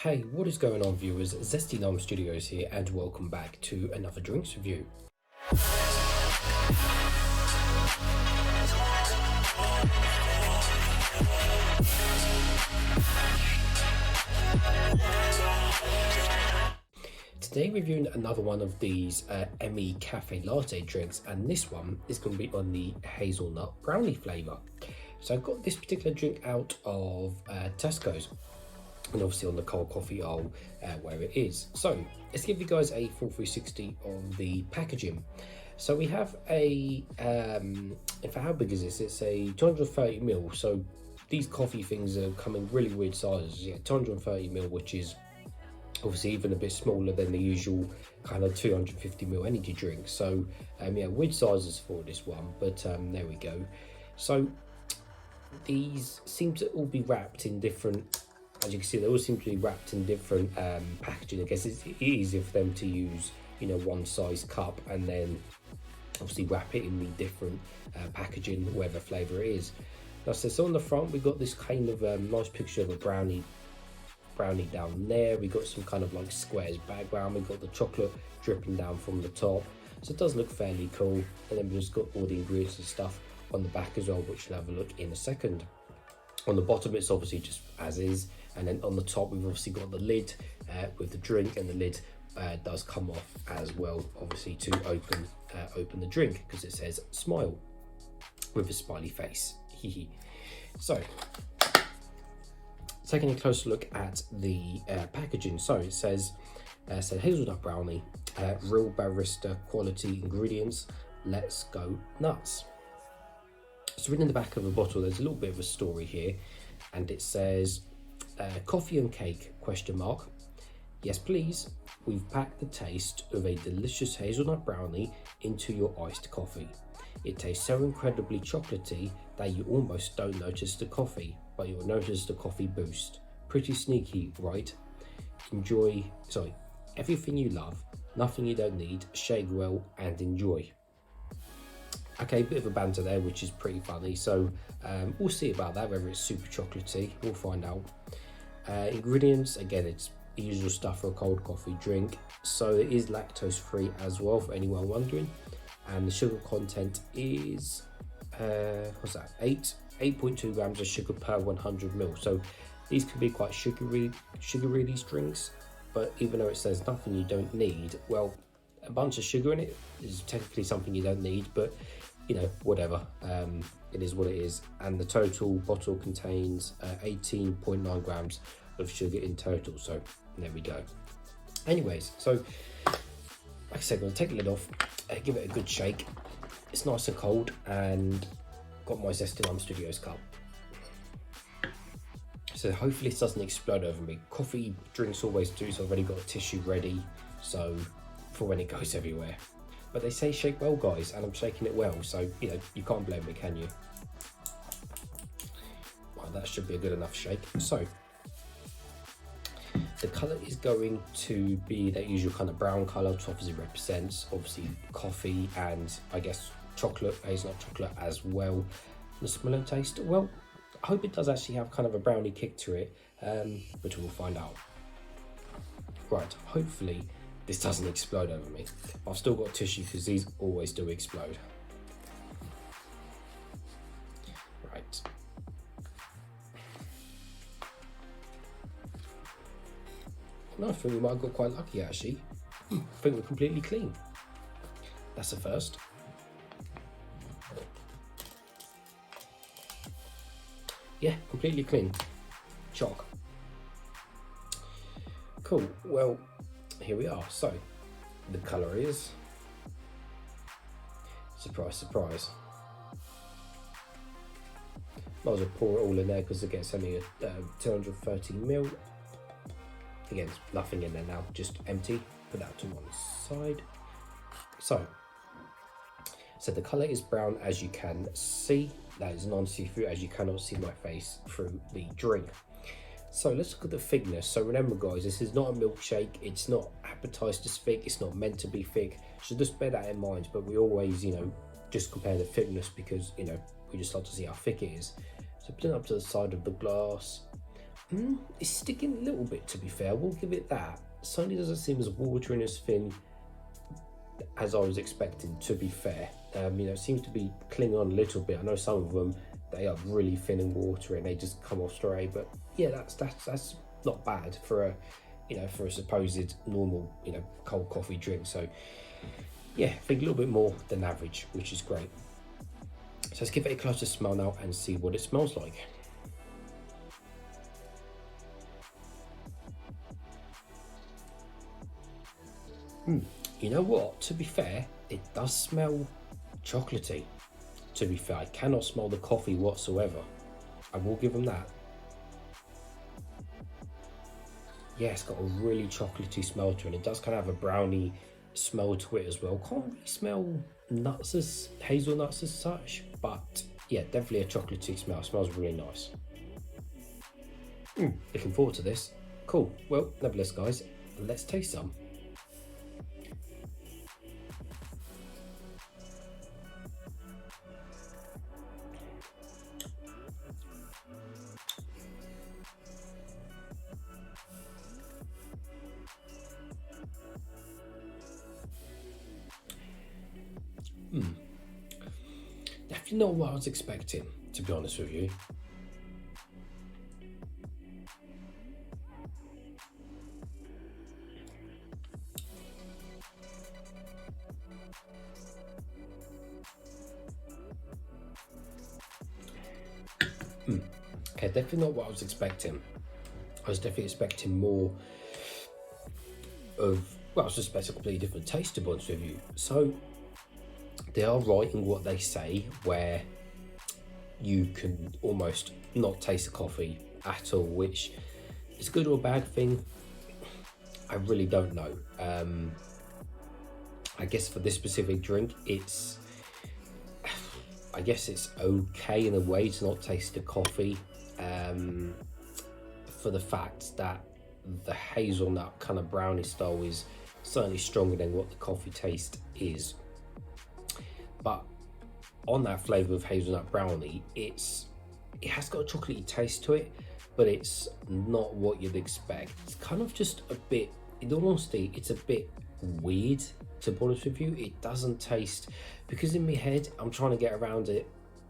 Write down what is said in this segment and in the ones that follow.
Hey, what is going on, viewers? Zesty Gnome Studios here, and welcome back to another drinks review. Today reviewing another one of these Emmi Cafe Latte drinks, and this one is going to be on the Hazelnut Brownie flavour. So I got this particular drink out of Tesco's, and obviously on the cold coffee aisle where it is. So let's give you guys a full 360 on the packaging. So we have a, in fact, how big is this? It's a 230ml. So these coffee things are coming really weird sizes. Yeah, 230ml, which is obviously even a bit smaller than the usual kind of 250ml energy drink. So yeah, weird sizes for this one, but there we go. So these seem to all be wrapped in different, as you can see, they all seem to be wrapped in different packaging. I guess it's easier for them to use, you know, one size cup and then obviously wrap it in the different packaging, whatever flavour it is. Now, so on the front, we've got this kind of nice picture of a brownie down there. We got some kind of like squares background. We've got the chocolate dripping down from the top. So it does look fairly cool. And then we've just got all the ingredients and stuff on the back as well, which we'll have a look in a second. On the bottom, it's obviously just as is. And then on the top, we've obviously got the lid with the drink, and the lid does come off as well, obviously, to open the drink, because it says smile with a smiley face. So taking a closer look at the packaging. So it says hazelnut brownie, real barista quality ingredients, let's go nuts. So written in the back of the bottle, there's a little bit of a story here, and it says coffee and cake, question mark. Yes please, we've packed the taste of a delicious hazelnut brownie into your iced coffee. It tastes so incredibly chocolatey that you almost don't notice the coffee, but you'll notice the coffee boost. Pretty sneaky, right? Everything you love, nothing you don't need, shake well and enjoy. Okay, bit of a banter there, which is pretty funny. So we'll see about that, whether it's super chocolatey, we'll find out. Ingredients, again, it's the usual stuff for a cold coffee drink. So it is lactose free as well, for anyone wondering. And the sugar content is, 8.2 grams of sugar per 100ml. So these can be quite sugary, these drinks. But even though it says nothing you don't need, well, a bunch of sugar in it is technically something you don't need, but you know, whatever, it is what it is. And the total bottle contains 18.9 grams of sugar in total. So there we go. Anyways, so like I said, I'm gonna take the lid off, give it a good shake. It's nice and cold, and got my Zesty Gnome Studios cup. So hopefully this doesn't explode over me. Coffee drinks always do, so I've already got a tissue ready, so for when it goes everywhere. But they say shake well, guys, and I'm shaking it well, so you know, you can't blame me, can you? Well, that should be a good enough shake. So the colour is going to be that usual kind of brown colour, which obviously represents coffee and I guess chocolate, hazelnut chocolate as well. The smell and taste, well, I hope it does actually have kind of a brownie kick to it, but we'll find out. Right, hopefully this doesn't explode over me. I've still got tissue because these always do explode. Right. No, I think we might have got quite lucky actually. I think we're completely clean. That's a first. Yeah, completely clean. Chalk. Cool, well, here we are. So the colour is, surprise, surprise. Might as well pour it all in there because it gets only a 230ml. Again, there's nothing in there now, just empty. Put that to one side. So the colour is brown, as you can see. That is non-see-through, as you cannot see my face through the drink. So let's look at the thickness. So remember, guys, this is not a milkshake. It's not advertised as thick. It's not meant to be thick. So just bear that in mind. But we always, you know, just compare the thickness because, you know, we just like to see how thick it is. So put it up to the side of the glass. It's sticking a little bit, to be fair. We'll give it that. Certainly doesn't seem as watery and as thin as I was expecting, to be fair. It seems to be clinging on a little bit. I know some of them, they are really thin and watery and they just come off straight, but yeah, that's not bad for a supposed normal, cold coffee drink. So yeah, I think a little bit more than average, which is great. So let's give it a closer smell now and see what it smells like. You know what? To be fair, it does smell chocolatey. To be fair, I cannot smell the coffee whatsoever. I will give them that. Yeah, it's got a really chocolatey smell to it. And it does kind of have a brownie smell to it as well. Can't really smell hazelnuts as such, but yeah, definitely a chocolatey smell. It smells really nice. Looking forward to this. Cool. Well, nevertheless, guys, let's taste some. Definitely not what I was expecting, to be honest with you. Okay, definitely not what I was expecting. I was definitely expecting more of, well, I was just expecting a completely different taste, to be honest with you. So they are right in what they say, where you can almost not taste the coffee at all, which is a good or a bad thing. I really don't know. I guess for this specific drink, I guess it's okay in a way to not taste the coffee, for the fact that the hazelnut kind of brownie style is certainly stronger than what the coffee taste is. But on that flavour of hazelnut brownie, it has got a chocolatey taste to it, but it's not what you'd expect. It's kind of just a bit, in all honesty, it's a bit weird, to be honest with you. It doesn't taste, because in my head, I'm trying to get around it,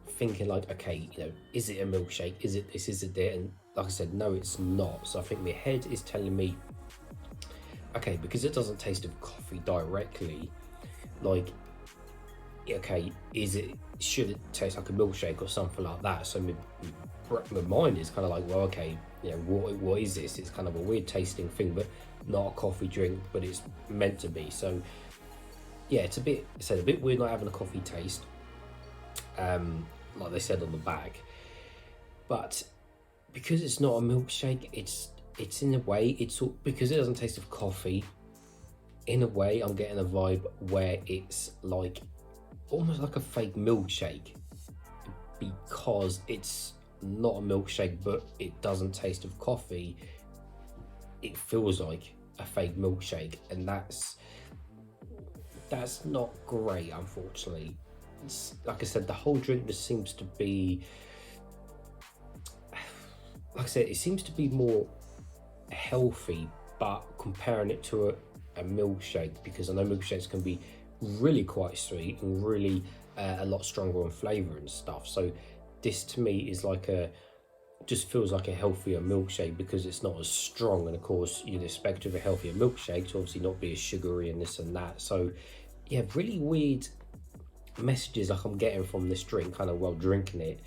thinking like, okay, is it a milkshake? Is it this? Is it that? And like I said, no, it's not. So I think my head is telling me, okay, because it doesn't taste of coffee directly, like, okay, should it taste like a milkshake or something like that? So my mind is kind of like, well, okay, what is this? It's kind of a weird tasting thing, but not a coffee drink, but it's meant to be. So yeah, it's a bit weird not having a coffee taste, like they said on the bag. But because it's not a milkshake, it's in a way, because it doesn't taste of coffee, in a way I'm getting a vibe where it's like almost like a fake milkshake, because it's not a milkshake but it doesn't taste of coffee. It feels like a fake milkshake, and that's not great, unfortunately. Like I said, the whole drink just seems to be, like I said, it seems to be more healthy, but comparing it to a milkshake, because I know milkshakes can be really quite sweet and really a lot stronger on flavour and stuff. So this to me is just feels like a healthier milkshake, because it's not as strong, and of course you'd expect of a healthier milkshake to obviously not be as sugary and this and that. So yeah, really weird messages like I'm getting from this drink kind of while drinking it.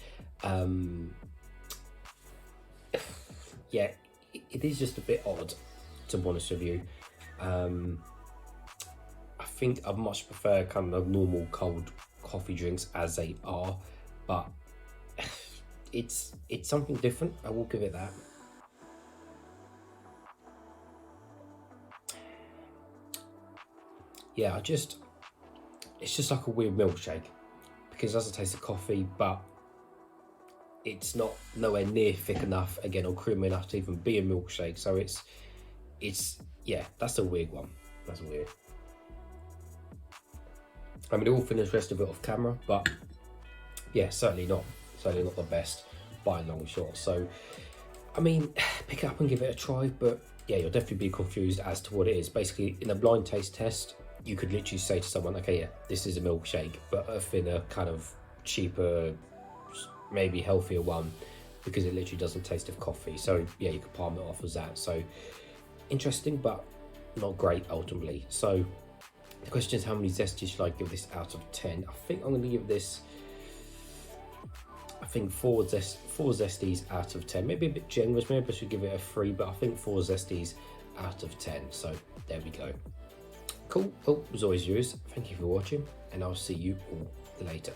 Yeah, it is just a bit odd, to be honest with you. I think I much prefer kind of normal cold coffee drinks as they are, but it's something different. I will give it that. Yeah, it's just like a weird milkshake, because it doesn't taste of coffee, but it's not nowhere near thick enough again or creamy enough to even be a milkshake. So it's yeah, that's a weird one. That's weird. I mean, it will finish the rest of it off camera, but yeah, certainly not the best by a long shot. So I mean, pick it up and give it a try, but yeah, you'll definitely be confused as to what it is. Basically, in a blind taste test, you could literally say to someone, okay, yeah, this is a milkshake, but a thinner, kind of cheaper, maybe healthier one, because it literally doesn't taste of coffee. So yeah, you could palm it off as that. So interesting, but not great ultimately. So the question is, how many zesties should I give this out of 10? I think I'm going to give this, I think four zesties out of 10. Maybe a bit generous, maybe I should give it a 3, but I think 4 zesties out of 10. So there we go. Cool. Well, as always, viewers, thank you for watching, and I'll see you all later.